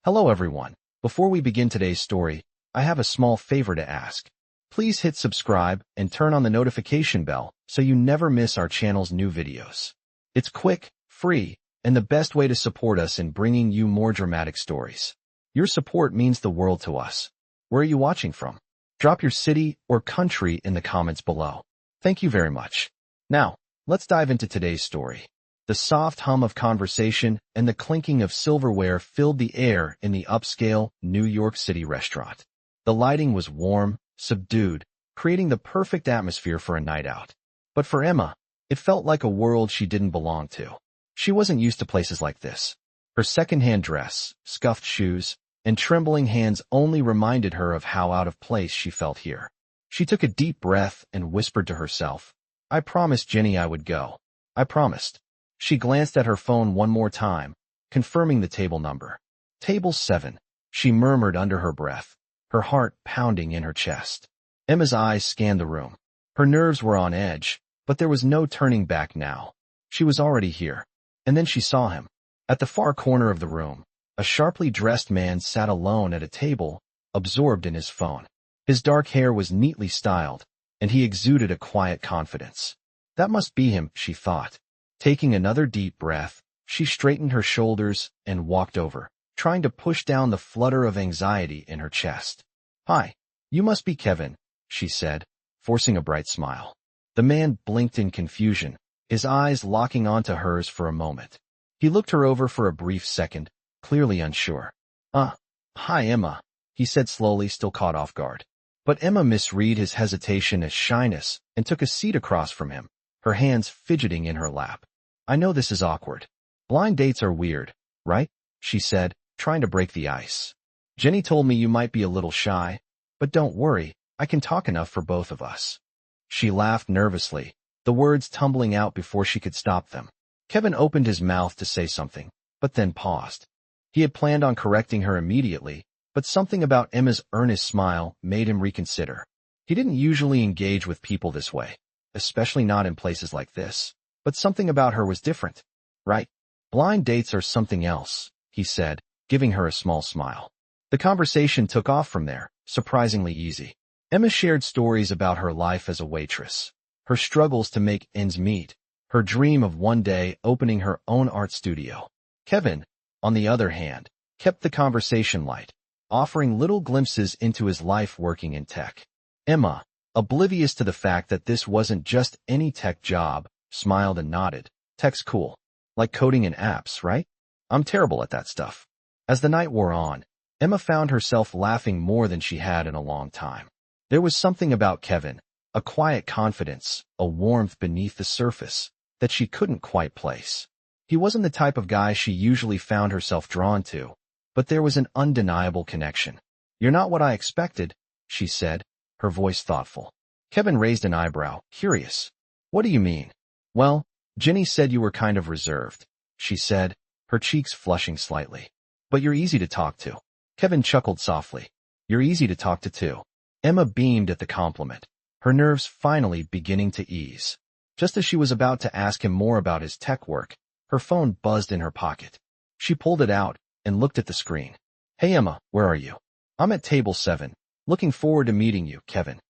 Hello everyone. Before we begin today's story, I have a small favor to ask. Please hit subscribe and turn on the notification bell so you never miss our channel's new videos. It's quick, free, and the best way to support us in bringing you more dramatic stories. Your support means the world to us. Where are you watching from? Drop your city or country in the comments below. Thank you very much. Now, let's dive into today's story. The soft hum of conversation and the clinking of silverware filled the air in the upscale New York City restaurant. The lighting was warm, subdued, creating the perfect atmosphere for a night out. But for Emma, it felt like a world she didn't belong to. She wasn't used to places like this. Her second-hand dress, scuffed shoes, and trembling hands only reminded her of how out of place she felt here. She took a deep breath and whispered to herself, "I promised Jenny I would go. I promised." She glanced at her phone one more time, confirming the table number. Table 7, she murmured under her breath, her heart pounding in her chest. Emma's eyes scanned the room. Her nerves were on edge, but there was no turning back now. She was already here. And then she saw him. At the far corner of the room, a sharply dressed man sat alone at a table, absorbed in his phone. His dark hair was neatly styled, and he exuded a quiet confidence. That must be him, she thought. Taking another deep breath, she straightened her shoulders and walked over, trying to push down the flutter of anxiety in her chest. "Hi, you must be Kevin," she said, forcing a bright smile. The man blinked in confusion, his eyes locking onto hers for a moment. He looked her over for a brief second, clearly unsure. Hi Emma," he said slowly, still caught off guard. But Emma misread his hesitation as shyness and took a seat across from him, her hands fidgeting in her lap. "I know this is awkward. Blind dates are weird, right?" she said, trying to break the ice. "Jenny told me you might be a little shy, but don't worry, I can talk enough for both of us." She laughed nervously, the words tumbling out before she could stop them. Kevin opened his mouth to say something, but then paused. He had planned on correcting her immediately, but something about Emma's earnest smile made him reconsider. He didn't usually engage with people this way, especially not in places like this. But something about her was different. "Right? Blind dates are something else," he said, giving her a small smile. The conversation took off from there, surprisingly easy. Emma shared stories about her life as a waitress, her struggles to make ends meet, her dream of one day opening her own art studio. Kevin, on the other hand, kept the conversation light, offering little glimpses into his life working in tech. Emma, oblivious to the fact that this wasn't just any tech job, smiled and nodded. "Tech's cool. Like coding in apps, right? I'm terrible at that stuff." As the night wore on, Emma found herself laughing more than she had in a long time. There was something about Kevin, a quiet confidence, a warmth beneath the surface, that she couldn't quite place. He wasn't the type of guy she usually found herself drawn to, but there was an undeniable connection. "You're not what I expected," she said, her voice thoughtful. Kevin raised an eyebrow, curious. "What do you mean?" "Well, Jenny said you were kind of reserved," she said, her cheeks flushing slightly. "But you're easy to talk to." Kevin chuckled softly. "You're easy to talk to too." Emma beamed at the compliment, her nerves finally beginning to ease. Just as she was about to ask him more about his tech work, her phone buzzed in her pocket. She pulled it out and looked at the screen. "Hey Emma, where are you?" "I'm at table 7. Looking forward to meeting you, Kevin."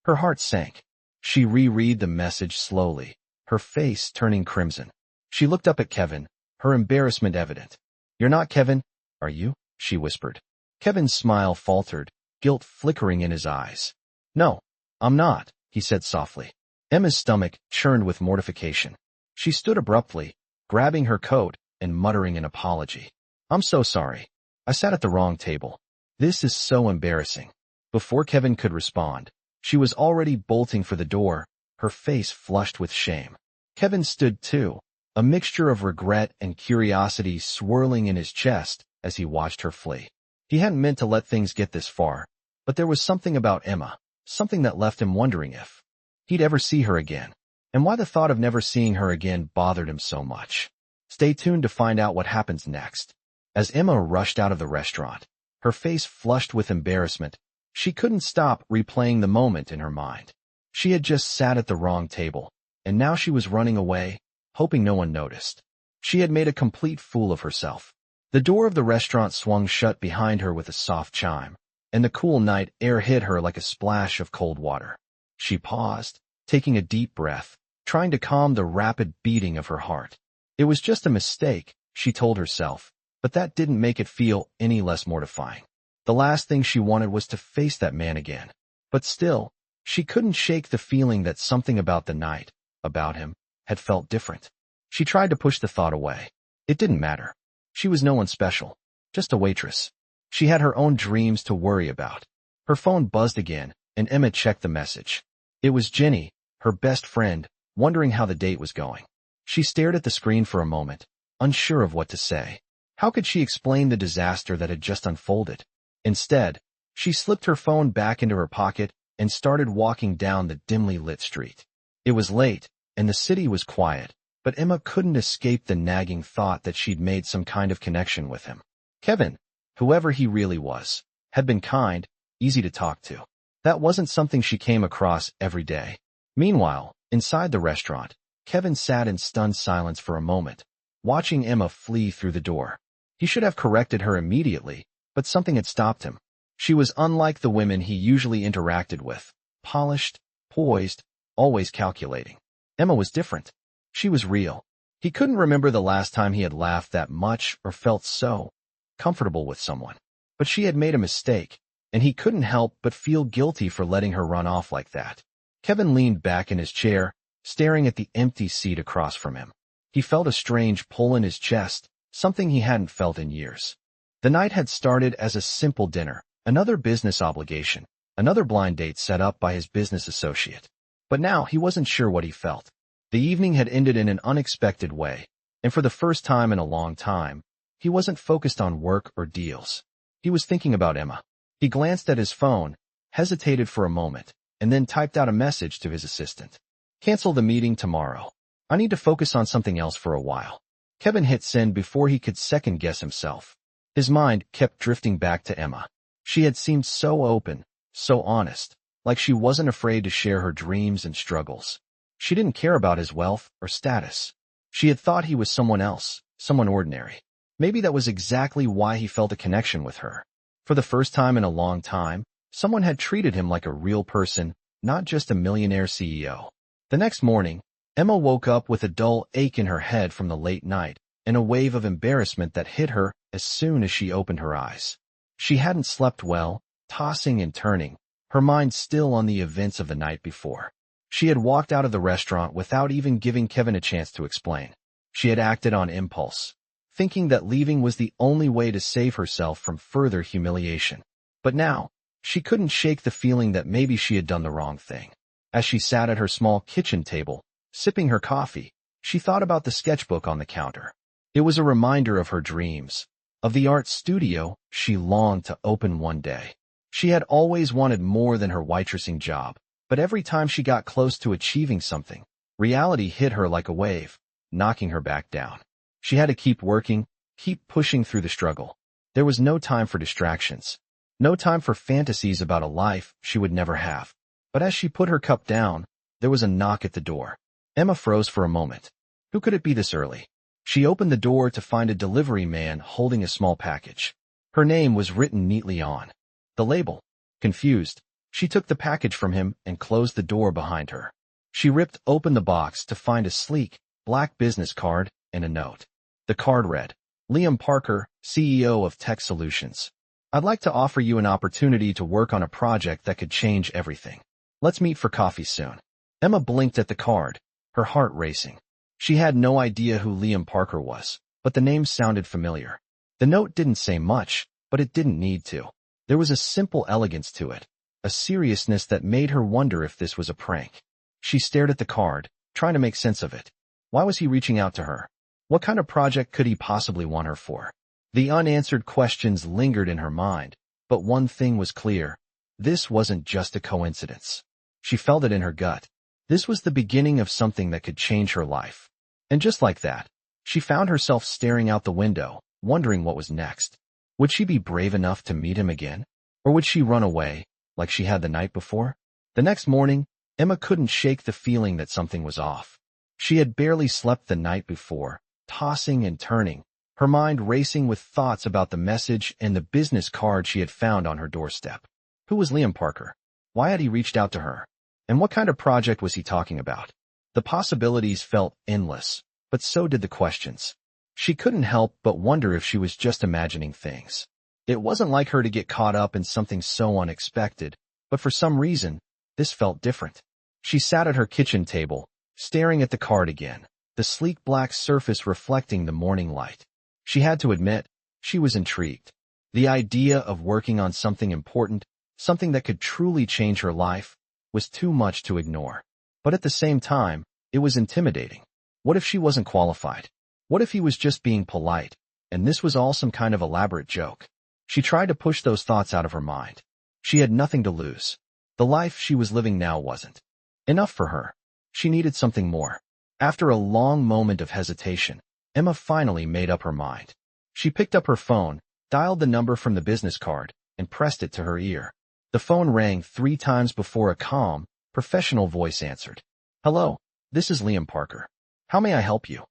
Her heart sank. She reread the message slowly, her face turning crimson. She looked up at Kevin, her embarrassment evident. "You're not Kevin, are you?" she whispered. Kevin's smile faltered, guilt flickering in his eyes. "No, I'm not," he said softly. Emma's stomach churned with mortification. She stood abruptly, grabbing her coat and muttering an apology. "I'm so sorry. I sat at the wrong table. This is so embarrassing." Before Kevin could respond, she was already bolting for the door, her face flushed with shame. Kevin stood too, a mixture of regret and curiosity swirling in his chest as he watched her flee. He hadn't meant to let things get this far, but there was something about Emma, something that left him wondering if he'd ever see her again, and why the thought of never seeing her again bothered him so much. Stay tuned to find out what happens next. As Emma rushed out of the restaurant, her face flushed with embarrassment, she couldn't stop replaying the moment in her mind. She had just sat at the wrong table, and now she was running away, hoping no one noticed. She had made a complete fool of herself. The door of the restaurant swung shut behind her with a soft chime, and the cool night air hit her like a splash of cold water. She paused, taking a deep breath, trying to calm the rapid beating of her heart. It was just a mistake, she told herself, but that didn't make it feel any less mortifying. The last thing she wanted was to face that man again. But still, she couldn't shake the feeling that something about the night, about him, had felt different. She tried to push the thought away. It didn't matter. She was no one special, just a waitress. She had her own dreams to worry about. Her phone buzzed again, and Emma checked the message. It was Jenny, her best friend, wondering how the date was going. She stared at the screen for a moment, unsure of what to say. How could she explain the disaster that had just unfolded? Instead, she slipped her phone back into her pocket and started walking down the dimly lit street. It was late, and the city was quiet, but Emma couldn't escape the nagging thought that she'd made some kind of connection with him. Kevin, whoever he really was, had been kind, easy to talk to. That wasn't something she came across every day. Meanwhile, inside the restaurant, Kevin sat in stunned silence for a moment, watching Emma flee through the door. He should have corrected her immediately, but something had stopped him. She was unlike the women he usually interacted with, polished, poised, always calculating. Emma was different. She was real. He couldn't remember the last time he had laughed that much or felt so comfortable with someone. But she had made a mistake, and he couldn't help but feel guilty for letting her run off like that. Kevin leaned back in his chair, staring at the empty seat across from him. He felt a strange pull in his chest, something he hadn't felt in years. The night had started as a simple dinner, another business obligation, another blind date set up by his business associate. But now he wasn't sure what he felt. The evening had ended in an unexpected way, and for the first time in a long time, he wasn't focused on work or deals. He was thinking about Emma. He glanced at his phone, hesitated for a moment, and then typed out a message to his assistant. Cancel the meeting tomorrow. I need to focus on something else for a while. Kevin hit send before he could second-guess himself. His mind kept drifting back to Emma. She had seemed so open, so honest, like she wasn't afraid to share her dreams and struggles. She didn't care about his wealth or status. She had thought he was someone else, someone ordinary. Maybe that was exactly why he felt a connection with her. For the first time in a long time, someone had treated him like a real person, not just a millionaire CEO. The next morning, Emma woke up with a dull ache in her head from the late night and a wave of embarrassment that hit her as soon as she opened her eyes. She hadn't slept well, tossing and turning, her mind still on the events of the night before. She had walked out of the restaurant without even giving Kevin a chance to explain. She had acted on impulse, thinking that leaving was the only way to save herself from further humiliation. But now, she couldn't shake the feeling that maybe she had done the wrong thing. As she sat at her small kitchen table, sipping her coffee, she thought about the sketchbook on the counter. It was a reminder of her dreams, of the art studio she longed to open one day. She had always wanted more than her waitressing job, but every time she got close to achieving something, reality hit her like a wave, knocking her back down. She had to keep working, keep pushing through the struggle. There was no time for distractions, no time for fantasies about a life she would never have. But as she put her cup down, there was a knock at the door. Emma froze for a moment. Who could it be this early? She opened the door to find a delivery man holding a small package. Her name was written neatly on the label. Confused, she took the package from him and closed the door behind her. She ripped open the box to find a sleek, black business card and a note. The card read, Liam Parker, CEO of Tech Solutions. I'd like to offer you an opportunity to work on a project that could change everything. Let's meet for coffee soon. Emma blinked at the card, her heart racing. She had no idea who Liam Parker was, but the name sounded familiar. The note didn't say much, but it didn't need to. There was a simple elegance to it, a seriousness that made her wonder if this was a prank. She stared at the card, trying to make sense of it. Why was he reaching out to her? What kind of project could he possibly want her for? The unanswered questions lingered in her mind, but one thing was clear. This wasn't just a coincidence. She felt it in her gut. This was the beginning of something that could change her life. And just like that, she found herself staring out the window, wondering what was next. Would she be brave enough to meet him again? Or would she run away, like she had the night before? The next morning, Emma couldn't shake the feeling that something was off. She had barely slept the night before, tossing and turning, her mind racing with thoughts about the message and the business card she had found on her doorstep. Who was Liam Parker? Why had he reached out to her? And what kind of project was he talking about? The possibilities felt endless, but so did the questions. She couldn't help but wonder if she was just imagining things. It wasn't like her to get caught up in something so unexpected, but for some reason, this felt different. She sat at her kitchen table, staring at the card again, the sleek black surface reflecting the morning light. She had to admit, she was intrigued. The idea of working on something important, something that could truly change her life, was too much to ignore. But at the same time, it was intimidating. What if she wasn't qualified? What if he was just being polite, and this was all some kind of elaborate joke? She tried to push those thoughts out of her mind. She had nothing to lose. The life she was living now wasn't enough for her. She needed something more. After a long moment of hesitation, Emma finally made up her mind. She picked up her phone, dialed the number from the business card, and pressed it to her ear. The phone rang 3 times before a calm, professional voice answered. "Hello, this is Liam Parker. How may I help you?"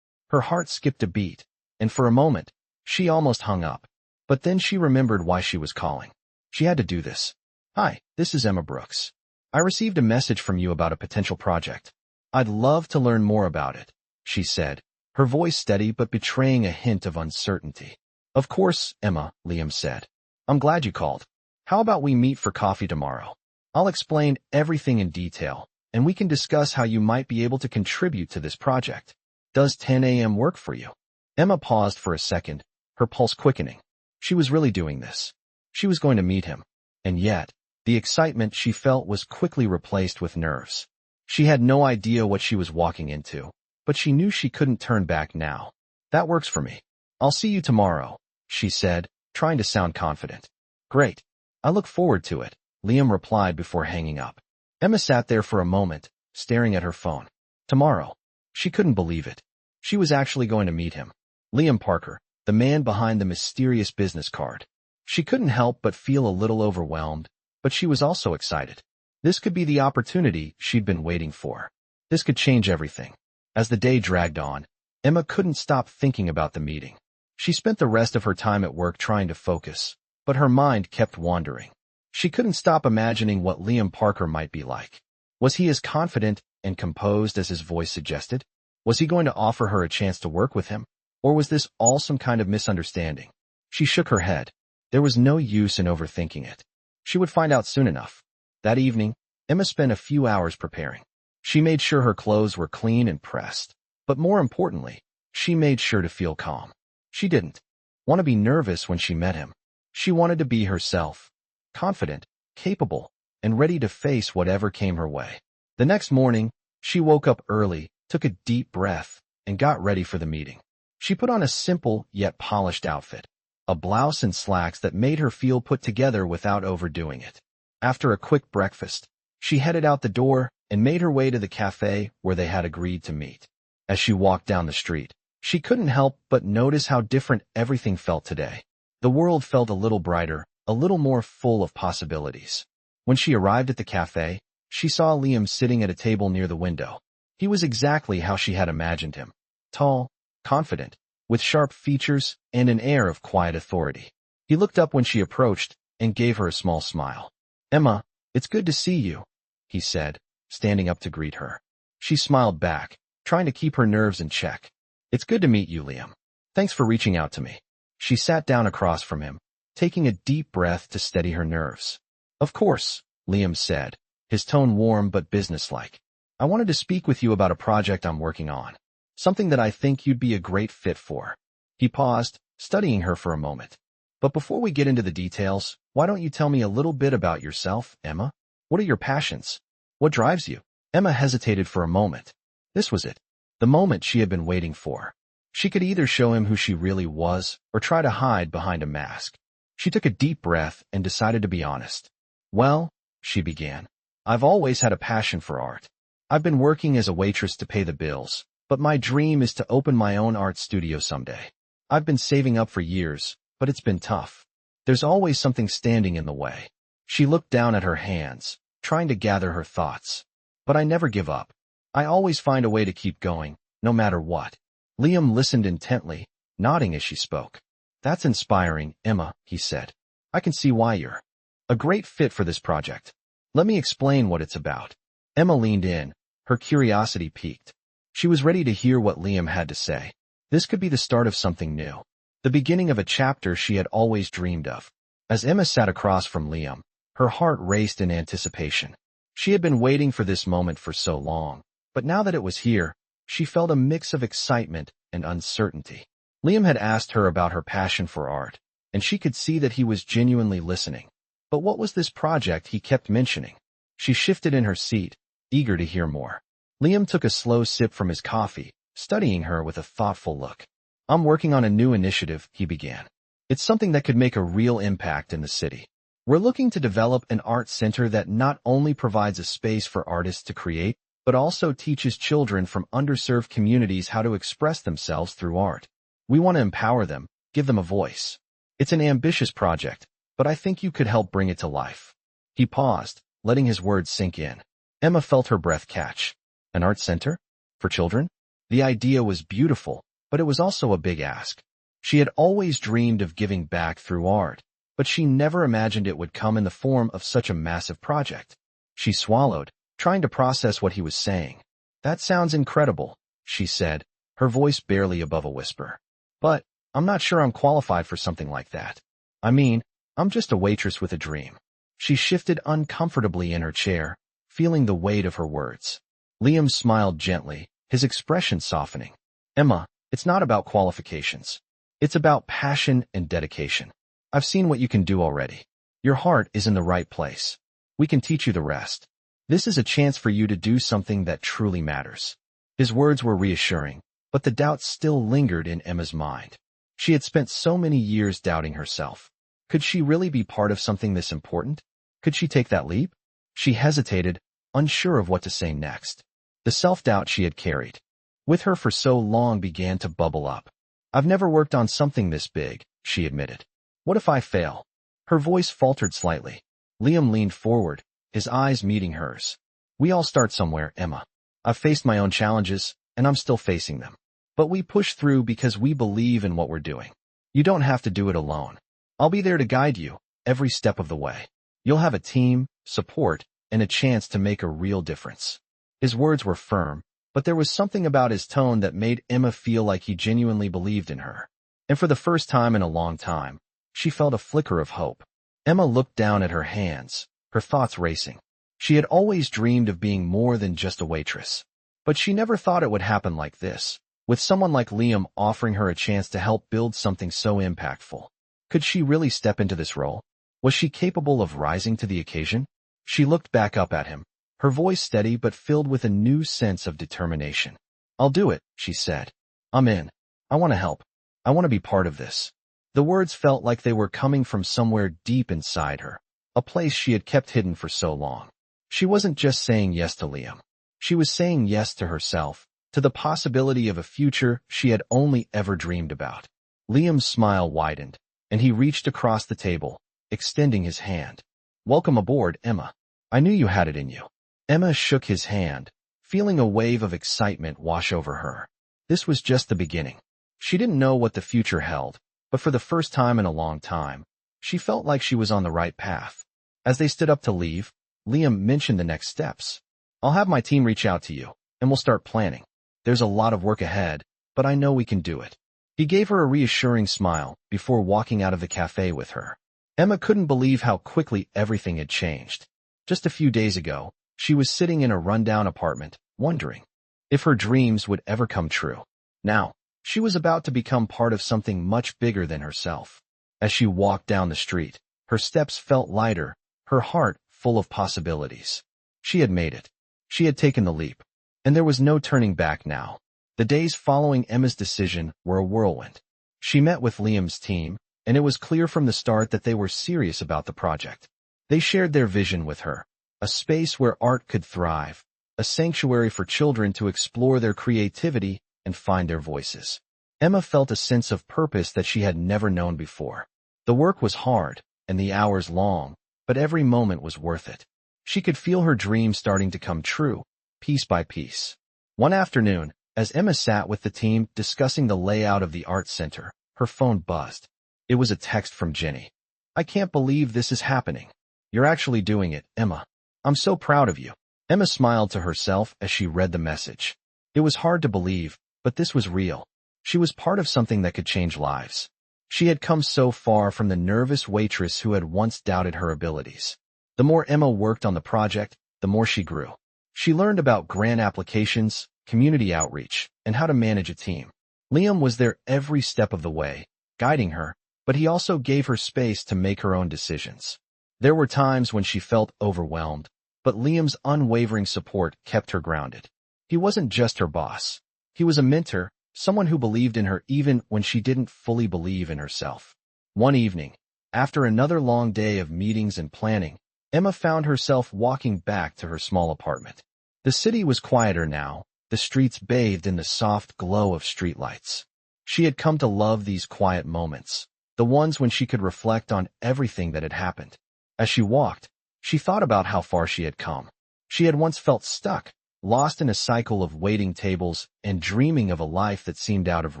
Her heart skipped a beat, and for a moment, she almost hung up. But then she remembered why she was calling. She had to do this. "Hi, this is Emma Brooks. I received a message from you about a potential project. I'd love to learn more about it," she said, her voice steady but betraying a hint of uncertainty. "Of course, Emma," Liam said. "I'm glad you called. How about we meet for coffee tomorrow? I'll explain everything in detail, and we can discuss how you might be able to contribute to this project. Does 10 a.m. work for you?" Emma paused for a second, her pulse quickening. She was really doing this. She was going to meet him. And yet, the excitement she felt was quickly replaced with nerves. She had no idea what she was walking into, but she knew she couldn't turn back now. "That works for me. I'll see you tomorrow," she said, trying to sound confident. "Great. I look forward to it," Liam replied before hanging up. Emma sat there for a moment, staring at her phone. Tomorrow. She couldn't believe it. She was actually going to meet him. Liam Parker, the man behind the mysterious business card. She couldn't help but feel a little overwhelmed, but she was also excited. This could be the opportunity she'd been waiting for. This could change everything. As the day dragged on, Emma couldn't stop thinking about the meeting. She spent the rest of her time at work trying to focus, but her mind kept wandering. She couldn't stop imagining what Liam Parker might be like. Was he as confident and composed as his voice suggested? Was he going to offer her a chance to work with him? Or was this all some kind of misunderstanding? She shook her head. There was no use in overthinking it. She would find out soon enough. That evening, Emma spent a few hours preparing. She made sure her clothes were clean and pressed. But more importantly, she made sure to feel calm. She didn't want to be nervous when she met him. She wanted to be herself, confident, capable, and ready to face whatever came her way. The next morning, she woke up early, took a deep breath, and got ready for the meeting. She put on a simple yet polished outfit, a blouse and slacks that made her feel put together without overdoing it. After a quick breakfast, she headed out the door and made her way to the cafe where they had agreed to meet. As she walked down the street, she couldn't help but notice how different everything felt today. The world felt a little brighter, a little more full of possibilities. When she arrived at the cafe, she saw Liam sitting at a table near the window. He was exactly how she had imagined him. Tall, confident, with sharp features and an air of quiet authority. He looked up when she approached and gave her a small smile. "Emma, it's good to see you," he said, standing up to greet her. She smiled back, trying to keep her nerves in check. "It's good to meet you, Liam. Thanks for reaching out to me." She sat down across from him, taking a deep breath to steady her nerves. "Of course," Liam said, his tone warm but businesslike. "I wanted to speak with you about a project I'm working on. Something that I think you'd be a great fit for." He paused, studying her for a moment. "But before we get into the details, why don't you tell me a little bit about yourself, Emma? What are your passions? What drives you?" Emma hesitated for a moment. This was it. The moment she had been waiting for. She could either show him who she really was or try to hide behind a mask. She took a deep breath and decided to be honest. "Well," she began, "I've always had a passion for art. I've been working as a waitress to pay the bills, but my dream is to open my own art studio someday. I've been saving up for years, but it's been tough. There's always something standing in the way." She looked down at her hands, trying to gather her thoughts. "But I never give up. I always find a way to keep going, no matter what." Liam listened intently, nodding as she spoke. That's inspiring, Emma, he said. I can see why you're a great fit for this project. Let me explain what it's about. Emma leaned in, her curiosity piqued. She was ready to hear what Liam had to say. This could be the start of something new, the beginning of a chapter she had always dreamed of. As Emma sat across from Liam, her heart raced in anticipation. She had been waiting for this moment for so long, but now that it was here, she felt a mix of excitement and uncertainty. Liam had asked her about her passion for art, and she could see that he was genuinely listening. But what was this project he kept mentioning? She shifted in her seat, eager to hear more. Liam took a slow sip from his coffee, studying her with a thoughtful look. I'm working on a new initiative, he began. It's something that could make a real impact in the city. We're looking to develop an art center that not only provides a space for artists to create, but also teaches children from underserved communities how to express themselves through art. We want to empower them, give them a voice. It's an ambitious project, but I think you could help bring it to life. He paused, letting his words sink in. Emma felt her breath catch. An art center? For children? The idea was beautiful, but it was also a big ask. She had always dreamed of giving back through art, but she never imagined it would come in the form of such a massive project. She swallowed, trying to process what he was saying. That sounds incredible, she said, her voice barely above a whisper. But I'm not sure I'm qualified for something like that. I mean, I'm just a waitress with a dream. She shifted uncomfortably in her chair, feeling the weight of her words. Liam smiled gently, his expression softening. Emma, it's not about qualifications. It's about passion and dedication. I've seen what you can do already. Your heart is in the right place. We can teach you the rest. This is a chance for you to do something that truly matters. His words were reassuring, but the doubt still lingered in Emma's mind. She had spent so many years doubting herself. Could she really be part of something this important? Could she take that leap? She hesitated, unsure of what to say next. The self-doubt she had carried with her for so long began to bubble up. I've never worked on something this big, she admitted. What if I fail? Her voice faltered slightly. Liam leaned forward, his eyes meeting hers. We all start somewhere, Emma. I've faced my own challenges, and I'm still facing them. But we push through because we believe in what we're doing. You don't have to do it alone. I'll be there to guide you, every step of the way. You'll have a team, support, and a chance to make a real difference. His words were firm, but there was something about his tone that made Emma feel like he genuinely believed in her. And for the first time in a long time, she felt a flicker of hope. Emma looked down at her hands, her thoughts racing. She had always dreamed of being more than just a waitress. But she never thought it would happen like this, with someone like Liam offering her a chance to help build something so impactful. Could she really step into this role? Was she capable of rising to the occasion? She looked back up at him, her voice steady but filled with a new sense of determination. I'll do it, she said. I'm in. I want to help. I want to be part of this. The words felt like they were coming from somewhere deep inside her, a place she had kept hidden for so long. She wasn't just saying yes to Liam. She was saying yes to herself, to the possibility of a future she had only ever dreamed about. Liam's smile widened, and he reached across the table, extending his hand. Welcome aboard, Emma. I knew you had it in you. Emma shook his hand, feeling a wave of excitement wash over her. This was just the beginning. She didn't know what the future held, but for the first time in a long time, she felt like she was on the right path. As they stood up to leave, Liam mentioned the next steps. I'll have my team reach out to you, and we'll start planning. There's a lot of work ahead, but I know we can do it. He gave her a reassuring smile before walking out of the cafe with her. Emma couldn't believe how quickly everything had changed. Just a few days ago, she was sitting in a rundown apartment, wondering if her dreams would ever come true. Now, she was about to become part of something much bigger than herself. As she walked down the street, her steps felt lighter, her heart full of possibilities. She had made it. She had taken the leap. And there was no turning back now. The days following Emma's decision were a whirlwind. She met with Liam's team, and it was clear from the start that they were serious about the project. They shared their vision with her, a space where art could thrive, a sanctuary for children to explore their creativity and find their voices. Emma felt a sense of purpose that she had never known before. The work was hard, and the hours long, but every moment was worth it. She could feel her dream starting to come true, piece by piece. One afternoon, As Emma sat with the team discussing the layout of the art center, her phone buzzed. It was a text from Jenny. "I can't believe this is happening. You're actually doing it, Emma. I'm so proud of you." Emma smiled to herself as she read the message. It was hard to believe, but this was real. She was part of something that could change lives. She had come so far from the nervous waitress who had once doubted her abilities. The more Emma worked on the project, the more she grew. She learned about grant applications, community outreach, and how to manage a team. Liam was there every step of the way, guiding her, but he also gave her space to make her own decisions. There were times when she felt overwhelmed, but Liam's unwavering support kept her grounded. He wasn't just her boss. He was a mentor, someone who believed in her even when she didn't fully believe in herself. One evening, after another long day of meetings and planning, Emma found herself walking back to her small apartment. The city was quieter now, the streets bathed in the soft glow of streetlights. She had come to love these quiet moments, the ones when she could reflect on everything that had happened. As she walked, she thought about how far she had come. She had once felt stuck, lost in a cycle of waiting tables and dreaming of a life that seemed out of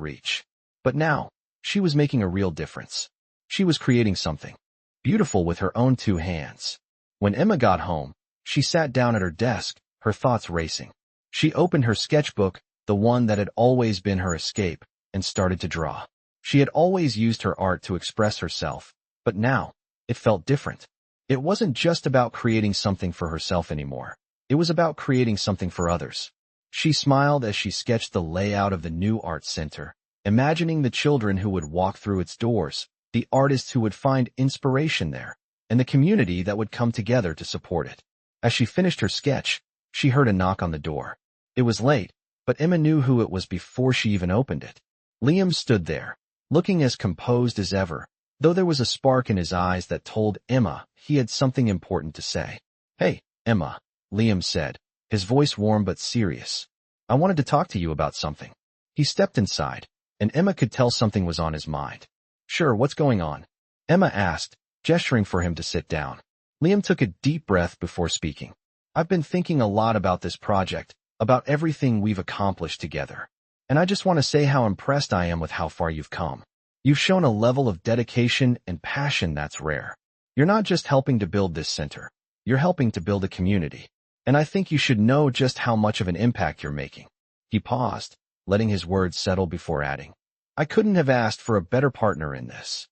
reach. But now, she was making a real difference. She was creating something beautiful with her own two hands. When Emma got home, she sat down at her desk, her thoughts racing. She opened her sketchbook, the one that had always been her escape, and started to draw. She had always used her art to express herself, but now, it felt different. It wasn't just about creating something for herself anymore. It was about creating something for others. She smiled as she sketched the layout of the new art center, imagining the children who would walk through its doors, the artists who would find inspiration there, and the community that would come together to support it. As she finished her sketch, she heard a knock on the door. It was late, but Emma knew who it was before she even opened it. Liam stood there, looking as composed as ever, though there was a spark in his eyes that told Emma he had something important to say. "Hey, Emma," Liam said, his voice warm but serious. "I wanted to talk to you about something." He stepped inside, and Emma could tell something was on his mind. "Sure, what's going on?" Emma asked, gesturing for him to sit down. Liam took a deep breath before speaking. "I've been thinking a lot about this project, about everything we've accomplished together. And I just want to say how impressed I am with how far you've come. You've shown a level of dedication and passion that's rare. You're not just helping to build this center. You're helping to build a community. And I think you should know just how much of an impact you're making." He paused, letting his words settle before adding, "I couldn't have asked for a better partner in this."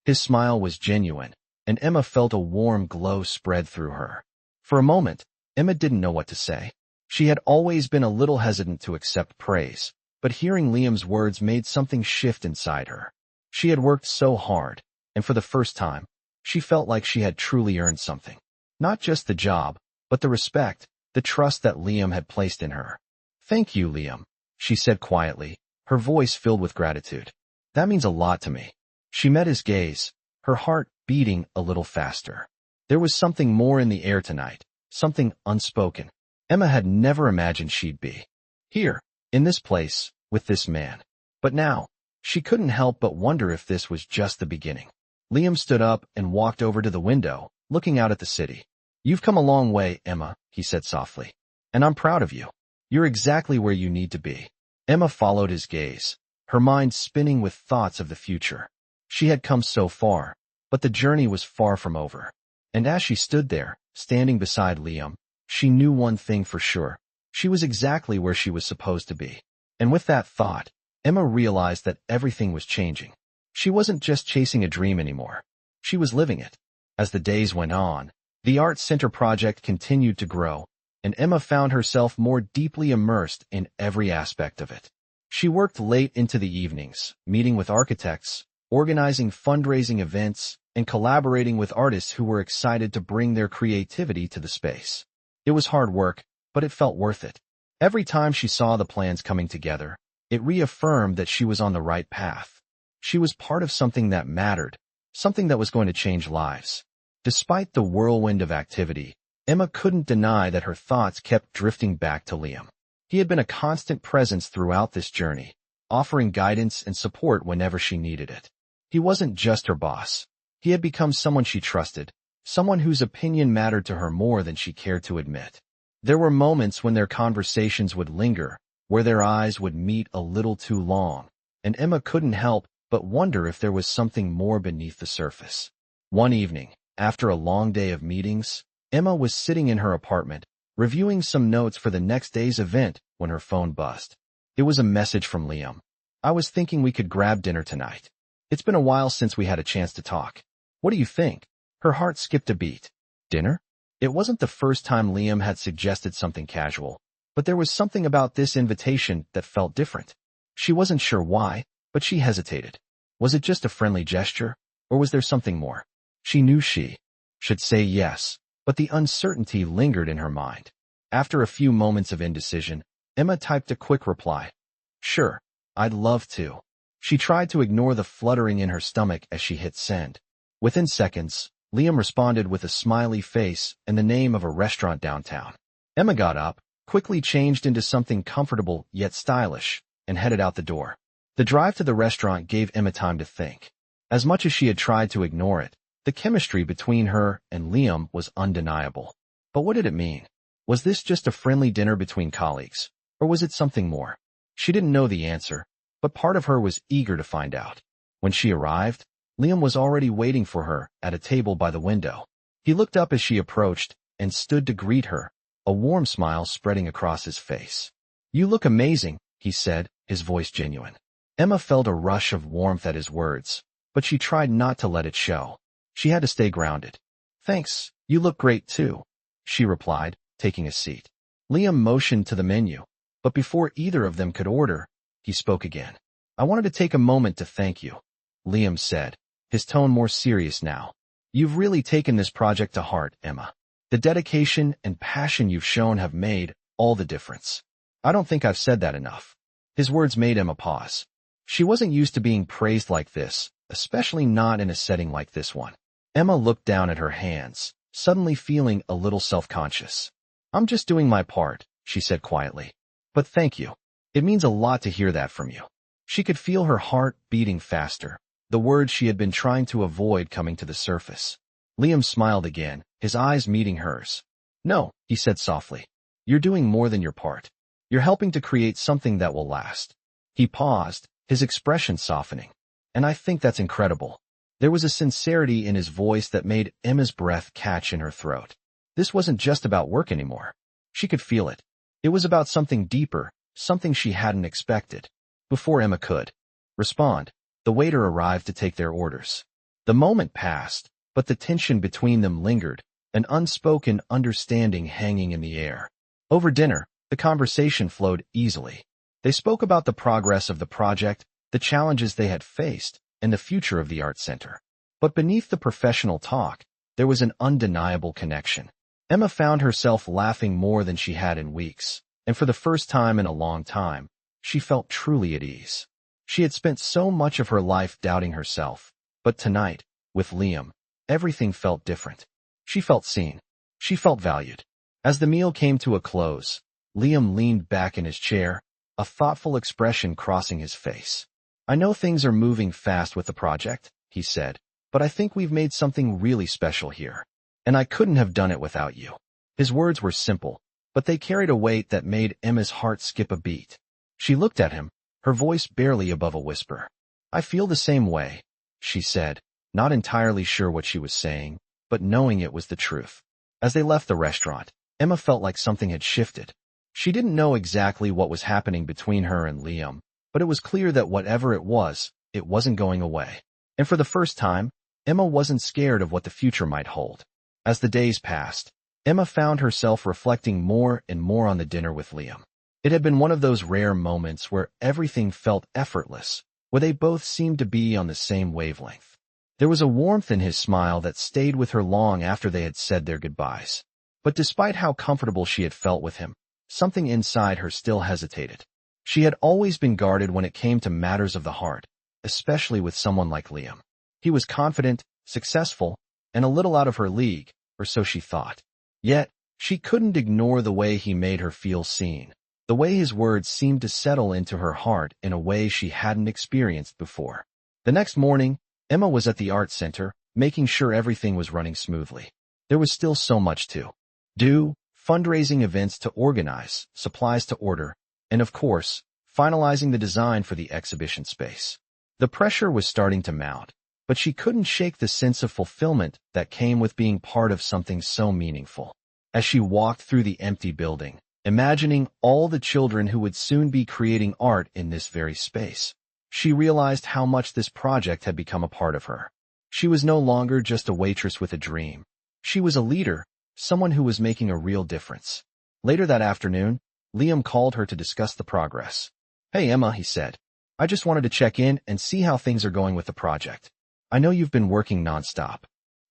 His smile was genuine, and Emma felt a warm glow spread through her. For a moment, Emma didn't know what to say. She had always been a little hesitant to accept praise, but hearing Liam's words made something shift inside her. She had worked so hard, and for the first time, she felt like she had truly earned something. Not just the job, but the respect, the trust that Liam had placed in her. "Thank you, Liam," she said quietly, her voice filled with gratitude. "That means a lot to me." She met his gaze, her heart beating a little faster. There was something more in the air tonight, something unspoken. Emma had never imagined she'd be here, in this place, with this man. But now, she couldn't help but wonder if this was just the beginning. Liam stood up and walked over to the window, looking out at the city. "You've come a long way, Emma," he said softly. "And I'm proud of you. You're exactly where you need to be." Emma followed his gaze, her mind spinning with thoughts of the future. She had come so far, but the journey was far from over. And as she stood there, standing beside Liam, she knew one thing for sure. She was exactly where she was supposed to be. And with that thought, Emma realized that everything was changing. She wasn't just chasing a dream anymore. She was living it. As the days went on, the Art Center project continued to grow, and Emma found herself more deeply immersed in every aspect of it. She worked late into the evenings, meeting with architects, organizing fundraising events, and collaborating with artists who were excited to bring their creativity to the space. It was hard work, but it felt worth it. Every time she saw the plans coming together, it reaffirmed that she was on the right path. She was part of something that mattered, something that was going to change lives. Despite the whirlwind of activity, Emma couldn't deny that her thoughts kept drifting back to Liam. He had been a constant presence throughout this journey, offering guidance and support whenever she needed it. He wasn't just her boss. He had become someone she trusted, someone whose opinion mattered to her more than she cared to admit. There were moments when their conversations would linger, where their eyes would meet a little too long, and Emma couldn't help but wonder if there was something more beneath the surface. One evening, after a long day of meetings, Emma was sitting in her apartment, reviewing some notes for the next day's event when her phone buzzed. It was a message from Liam. "I was thinking we could grab dinner tonight. It's been a while since we had a chance to talk. What do you think?" Her heart skipped a beat. Dinner? It wasn't the first time Liam had suggested something casual, but there was something about this invitation that felt different. She wasn't sure why, but she hesitated. Was it just a friendly gesture, or was there something more? She knew she should say yes, but the uncertainty lingered in her mind. After a few moments of indecision, Emma typed a quick reply. "Sure, I'd love to." She tried to ignore the fluttering in her stomach as she hit send. Within seconds, Liam responded with a smiley face and the name of a restaurant downtown. Emma got up, quickly changed into something comfortable yet stylish, and headed out the door. The drive to the restaurant gave Emma time to think. As much as she had tried to ignore it, the chemistry between her and Liam was undeniable. But what did it mean? Was this just a friendly dinner between colleagues, or was it something more? She didn't know the answer, but part of her was eager to find out. When she arrived, Liam was already waiting for her at a table by the window. He looked up as she approached and stood to greet her, a warm smile spreading across his face. "You look amazing," he said, his voice genuine. Emma felt a rush of warmth at his words, but she tried not to let it show. She had to stay grounded. "Thanks, you look great too," she replied, taking a seat. Liam motioned to the menu, but before either of them could order, he spoke again. "I wanted to take a moment to thank you," Liam said, his tone more serious now. "You've really taken this project to heart, Emma. The dedication and passion you've shown have made all the difference." "I don't think I've said that enough." His words made Emma pause. She wasn't used to being praised like this, especially not in a setting like this one. Emma looked down at her hands, suddenly feeling a little self-conscious. "I'm just doing my part," she said quietly. "But thank you. It means a lot to hear that from you." She could feel her heart beating faster, the words she had been trying to avoid coming to the surface. Liam smiled again, his eyes meeting hers. "No," he said softly. "You're doing more than your part. You're helping to create something that will last." He paused, his expression softening. "And I think that's incredible." There was a sincerity in his voice that made Emma's breath catch in her throat. This wasn't just about work anymore. She could feel it. It was about something deeper, something she hadn't expected. Before Emma could respond, the waiter arrived to take their orders. The moment passed, but the tension between them lingered, an unspoken understanding hanging in the air. Over dinner, the conversation flowed easily. They spoke about the progress of the project, the challenges they had faced, and the future of the art center. But beneath the professional talk, there was an undeniable connection. Emma found herself laughing more than she had in weeks, and for the first time in a long time, she felt truly at ease. She had spent so much of her life doubting herself, but tonight, with Liam, everything felt different. She felt seen. She felt valued. As the meal came to a close, Liam leaned back in his chair, a thoughtful expression crossing his face. "I know things are moving fast with the project," he said, "but I think we've made something really special here. And I couldn't have done it without you." His words were simple, but they carried a weight that made Emma's heart skip a beat. She looked at him, her voice barely above a whisper. "I feel the same way," she said, not entirely sure what she was saying, but knowing it was the truth. As they left the restaurant, Emma felt like something had shifted. She didn't know exactly what was happening between her and Liam, but it was clear that whatever it wasn't going away. And for the first time, Emma wasn't scared of what the future might hold. As the days passed, Emma found herself reflecting more and more on the dinner with Liam. It had been one of those rare moments where everything felt effortless, where they both seemed to be on the same wavelength. There was a warmth in his smile that stayed with her long after they had said their goodbyes. But despite how comfortable she had felt with him, something inside her still hesitated. She had always been guarded when it came to matters of the heart, especially with someone like Liam. He was confident, successful, and a little out of her league, or so she thought. Yet, she couldn't ignore the way he made her feel seen, the way his words seemed to settle into her heart in a way she hadn't experienced before. The next morning, Emma was at the art center, making sure everything was running smoothly. There was still so much to do, fundraising events to organize, supplies to order, and of course, finalizing the design for the exhibition space. The pressure was starting to mount, but she couldn't shake the sense of fulfillment that came with being part of something so meaningful. As she walked through the empty building, imagining all the children who would soon be creating art in this very space, she realized how much this project had become a part of her. She was no longer just a waitress with a dream. She was a leader, someone who was making a real difference. Later that afternoon, Liam called her to discuss the progress. "Hey Emma," he said. "I just wanted to check in and see how things are going with the project. I know you've been working nonstop."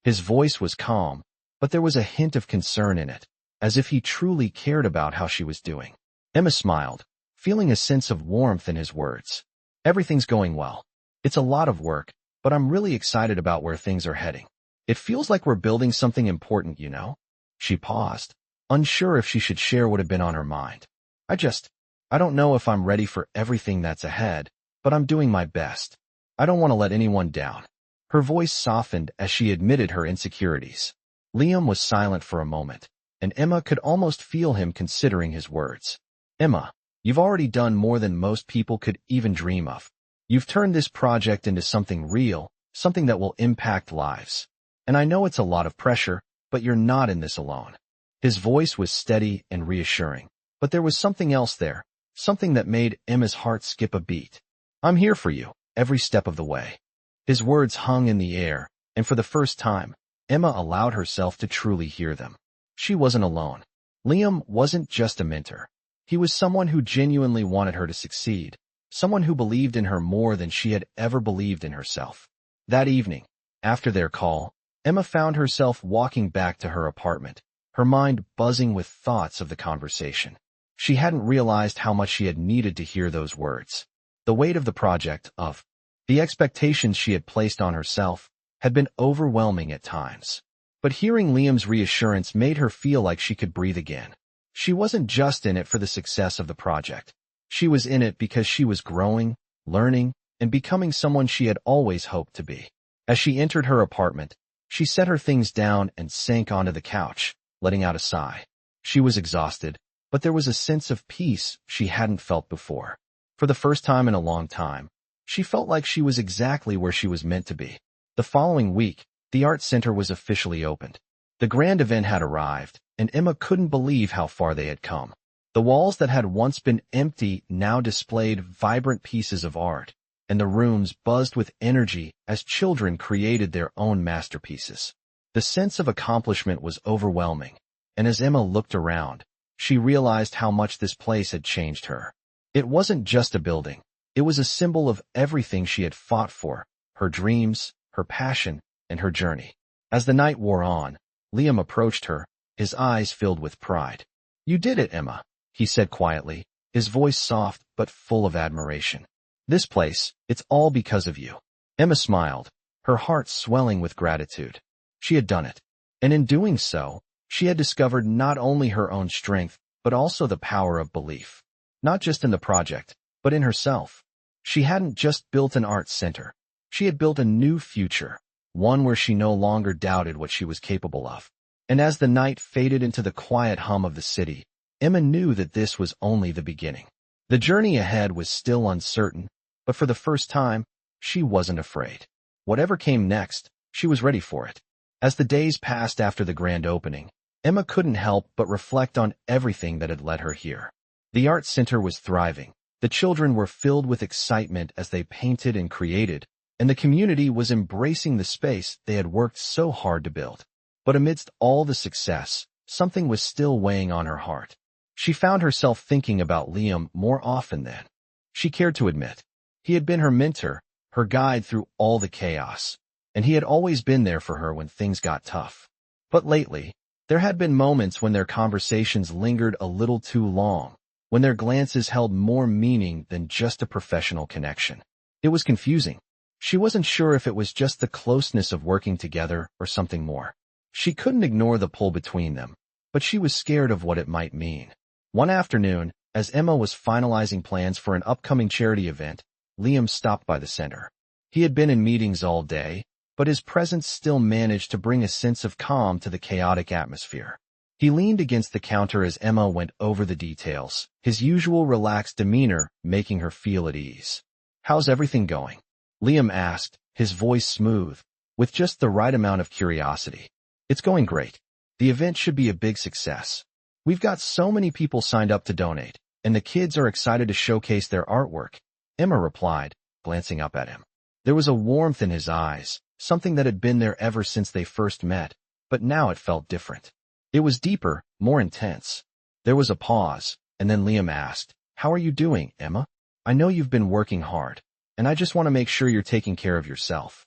His voice was calm, but there was a hint of concern in it, as if he truly cared about how she was doing. Emma smiled, feeling a sense of warmth in his words. "Everything's going well. It's a lot of work, but I'm really excited about where things are heading. It feels like we're building something important, you know?" She paused, unsure if she should share what had been on her mind. I don't know if I'm ready for everything that's ahead, but I'm doing my best. I don't want to let anyone down." Her voice softened as she admitted her insecurities. Liam was silent for a moment, and Emma could almost feel him considering his words. "Emma, you've already done more than most people could even dream of. You've turned this project into something real, something that will impact lives. And I know it's a lot of pressure, but you're not in this alone." His voice was steady and reassuring, but there was something else there, something that made Emma's heart skip a beat. "I'm here for you, every step of the way." His words hung in the air, and for the first time, Emma allowed herself to truly hear them. She wasn't alone. Liam wasn't just a mentor. He was someone who genuinely wanted her to succeed, someone who believed in her more than she had ever believed in herself. That evening, after their call, Emma found herself walking back to her apartment, her mind buzzing with thoughts of the conversation. She hadn't realized how much she had needed to hear those words. The weight of the project, of the expectations she had placed on herself, had been overwhelming at times. But hearing Liam's reassurance made her feel like she could breathe again. She wasn't just in it for the success of the project. She was in it because she was growing, learning, and becoming someone she had always hoped to be. As she entered her apartment, she set her things down and sank onto the couch, letting out a sigh. She was exhausted, but there was a sense of peace she hadn't felt before. For the first time in a long time, she felt like she was exactly where she was meant to be. The following week, the art center was officially opened. The grand event had arrived, and Emma couldn't believe how far they had come. The walls that had once been empty now displayed vibrant pieces of art, and the rooms buzzed with energy as children created their own masterpieces. The sense of accomplishment was overwhelming, and as Emma looked around, she realized how much this place had changed her. It wasn't just a building. It was a symbol of everything she had fought for, her dreams, her passion, and her journey. As the night wore on, Liam approached her, his eyes filled with pride. "You did it, Emma," he said quietly, his voice soft but full of admiration. "This place, it's all because of you." Emma smiled, her heart swelling with gratitude. She had done it, and in doing so, she had discovered not only her own strength, but also the power of belief. Not just in the project, but in herself. She hadn't just built an art center. She had built a new future, one where she no longer doubted what she was capable of. And as the night faded into the quiet hum of the city, Emma knew that this was only the beginning. The journey ahead was still uncertain, but for the first time, she wasn't afraid. Whatever came next, she was ready for it. As the days passed after the grand opening, Emma couldn't help but reflect on everything that had led her here. The art center was thriving. The children were filled with excitement as they painted and created, and the community was embracing the space they had worked so hard to build. But amidst all the success, something was still weighing on her heart. She found herself thinking about Liam more often than she cared to admit. He had been her mentor, her guide through all the chaos, and he had always been there for her when things got tough. But lately, there had been moments when their conversations lingered a little too long, when their glances held more meaning than just a professional connection. It was confusing. She wasn't sure if it was just the closeness of working together or something more. She couldn't ignore the pull between them, but she was scared of what it might mean. One afternoon, as Emma was finalizing plans for an upcoming charity event, Liam stopped by the center. He had been in meetings all day, but his presence still managed to bring a sense of calm to the chaotic atmosphere. He leaned against the counter as Emma went over the details, his usual relaxed demeanor making her feel at ease. "How's everything going?" Liam asked, his voice smooth, with just the right amount of curiosity. "It's going great. The event should be a big success. We've got so many people signed up to donate, and the kids are excited to showcase their artwork," Emma replied, glancing up at him. There was a warmth in his eyes, something that had been there ever since they first met, but now it felt different. It was deeper, more intense. There was a pause, and then Liam asked, "How are you doing, Emma? I know you've been working hard, and I just want to make sure you're taking care of yourself."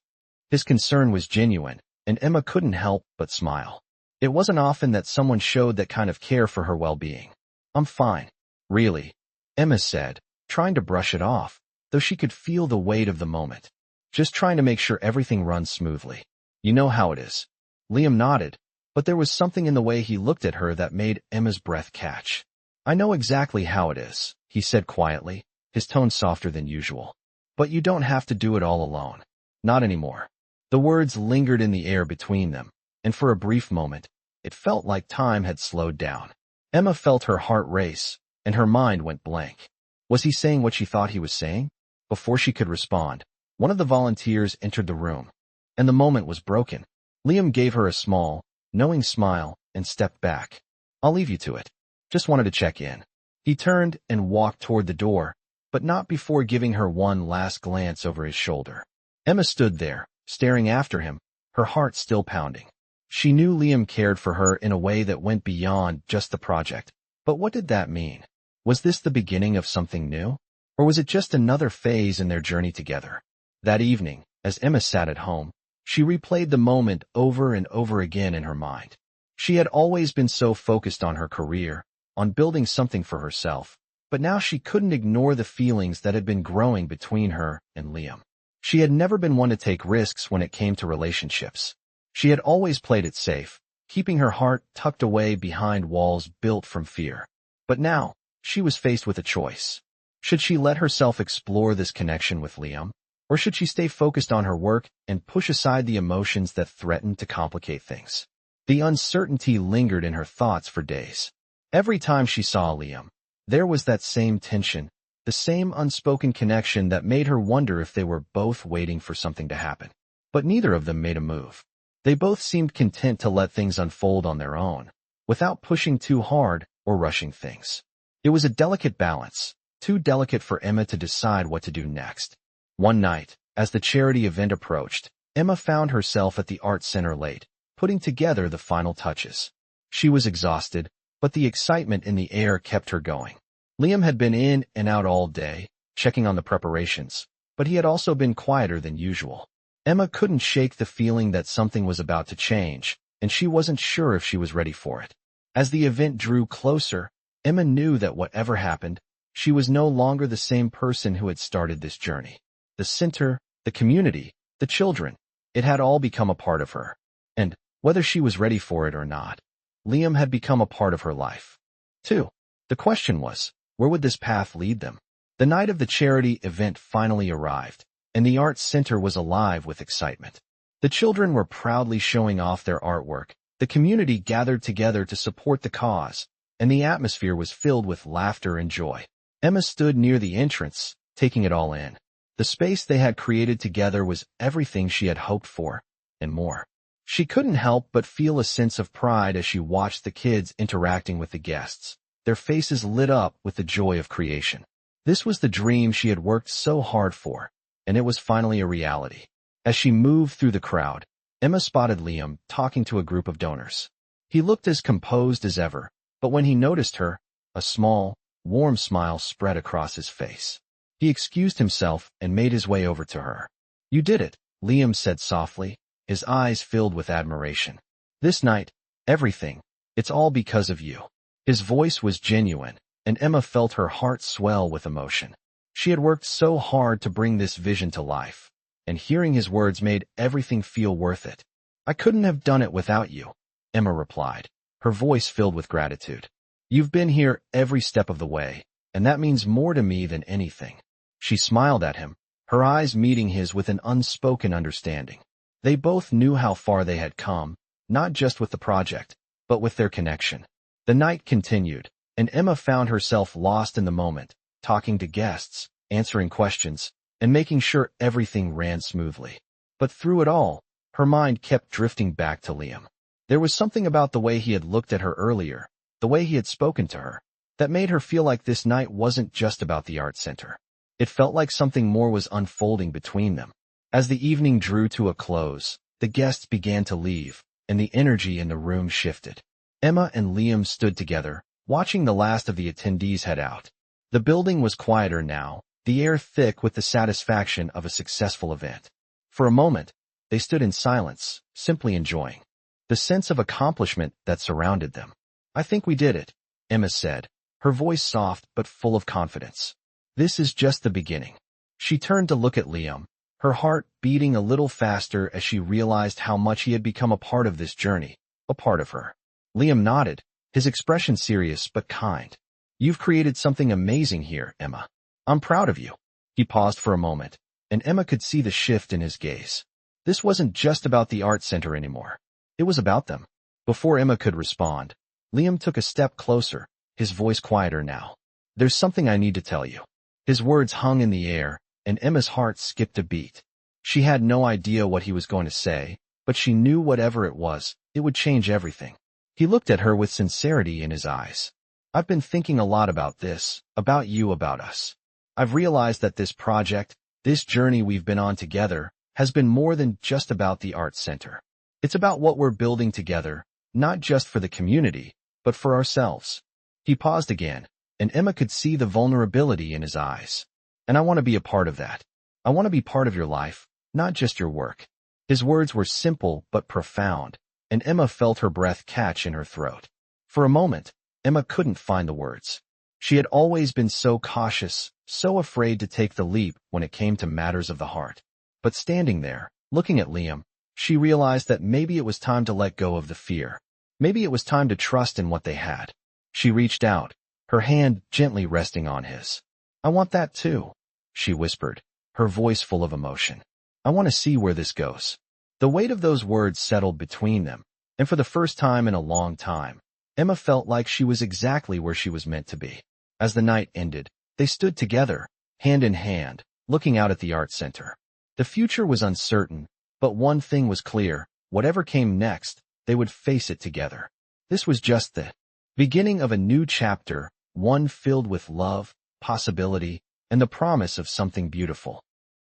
His concern was genuine, and Emma couldn't help but smile. It wasn't often that someone showed that kind of care for her well-being. "I'm fine. Really," Emma said, trying to brush it off, though she could feel the weight of the moment. "Just trying to make sure everything runs smoothly. You know how it is." Liam nodded, but there was something in the way he looked at her that made Emma's breath catch. "I know exactly how it is," he said quietly, his tone softer than usual. "But you don't have to do it all alone. Not anymore." The words lingered in the air between them, and for a brief moment, it felt like time had slowed down. Emma felt her heart race, and her mind went blank. Was he saying what she thought he was saying? Before she could respond, one of the volunteers entered the room, and the moment was broken. Liam gave her a small, knowing smile and stepped back. "I'll leave you to it. Just wanted to check in." He turned and walked toward the door, but not before giving her one last glance over his shoulder. Emma stood there, staring after him, her heart still pounding. She knew Liam cared for her in a way that went beyond just the project. But what did that mean? Was this the beginning of something new? Or was it just another phase in their journey together? That evening, as Emma sat at home, she replayed the moment over and over again in her mind. She had always been so focused on her career, on building something for herself, but now she couldn't ignore the feelings that had been growing between her and Liam. She had never been one to take risks when it came to relationships. She had always played it safe, keeping her heart tucked away behind walls built from fear. But now, she was faced with a choice. Should she let herself explore this connection with Liam, or should she stay focused on her work and push aside the emotions that threatened to complicate things? The uncertainty lingered in her thoughts for days. Every time she saw Liam, there was that same tension, the same unspoken connection that made her wonder if they were both waiting for something to happen. But neither of them made a move. They both seemed content to let things unfold on their own, without pushing too hard or rushing things. It was a delicate balance, too delicate for Emma to decide what to do next. One night, as the charity event approached, Emma found herself at the art center late, putting together the final touches. She was exhausted, but the excitement in the air kept her going. Liam had been in and out all day, checking on the preparations, but he had also been quieter than usual. Emma couldn't shake the feeling that something was about to change, and she wasn't sure if she was ready for it. As the event drew closer, Emma knew that whatever happened, she was no longer the same person who had started this journey. The center, the community, the children, it had all become a part of her. And, whether she was ready for it or not, Liam had become a part of her life. 2. The question was, where would this path lead them? The night of the charity event finally arrived, and the art center was alive with excitement. The children were proudly showing off their artwork, the community gathered together to support the cause, and the atmosphere was filled with laughter and joy. Emma stood near the entrance, taking it all in. The space they had created together was everything she had hoped for, and more. She couldn't help but feel a sense of pride as she watched the kids interacting with the guests, their faces lit up with the joy of creation. This was the dream she had worked so hard for, and it was finally a reality. As she moved through the crowd, Emma spotted Liam talking to a group of donors. He looked as composed as ever, but when he noticed her, a small, warm smile spread across his face. He excused himself and made his way over to her. "You did it," Liam said softly, his eyes filled with admiration. "This night, everything, it's all because of you." His voice was genuine, and Emma felt her heart swell with emotion. She had worked so hard to bring this vision to life, and hearing his words made everything feel worth it. "I couldn't have done it without you," Emma replied, her voice filled with gratitude. "You've been here every step of the way, and that means more to me than anything." She smiled at him, her eyes meeting his with an unspoken understanding. They both knew how far they had come, not just with the project, but with their connection. The night continued, and Emma found herself lost in the moment, talking to guests, answering questions, and making sure everything ran smoothly. But through it all, her mind kept drifting back to Liam. There was something about the way he had looked at her earlier, the way he had spoken to her, that made her feel like this night wasn't just about the art center. It felt like something more was unfolding between them. As the evening drew to a close, the guests began to leave, and the energy in the room shifted. Emma and Liam stood together, watching the last of the attendees head out. The building was quieter now, the air thick with the satisfaction of a successful event. For a moment, they stood in silence, simply enjoying the sense of accomplishment that surrounded them. "I think we did it," Emma said, her voice soft but full of confidence. "This is just the beginning." She turned to look at Liam, her heart beating a little faster as she realized how much he had become a part of this journey, a part of her. Liam nodded, his expression serious but kind. "You've created something amazing here, Emma. I'm proud of you." He paused for a moment, and Emma could see the shift in his gaze. This wasn't just about the art center anymore. It was about them. Before Emma could respond, Liam took a step closer, his voice quieter now. "There's something I need to tell you." His words hung in the air, and Emma's heart skipped a beat. She had no idea what he was going to say, but she knew whatever it was, it would change everything. He looked at her with sincerity in his eyes. "I've been thinking a lot about this, about you, about us. I've realized that this project, this journey we've been on together, has been more than just about the art center. It's about what we're building together, not just for the community, but for ourselves." He paused again, and Emma could see the vulnerability in his eyes. "And I want to be a part of that. I want to be part of your life, not just your work." His words were simple but profound, and Emma felt her breath catch in her throat. For a moment, Emma couldn't find the words. She had always been so cautious, so afraid to take the leap when it came to matters of the heart. But standing there, looking at Liam, she realized that maybe it was time to let go of the fear. Maybe it was time to trust in what they had. She reached out, her hand gently resting on his. "I want that too," she whispered, her voice full of emotion. "I want to see where this goes." The weight of those words settled between them, and for the first time in a long time, Emma felt like she was exactly where she was meant to be. As the night ended, they stood together, hand in hand, looking out at the art center. The future was uncertain, but one thing was clear: whatever came next, they would face it together. This was just the beginning of a new chapter, one filled with love, possibility, and the promise of something beautiful.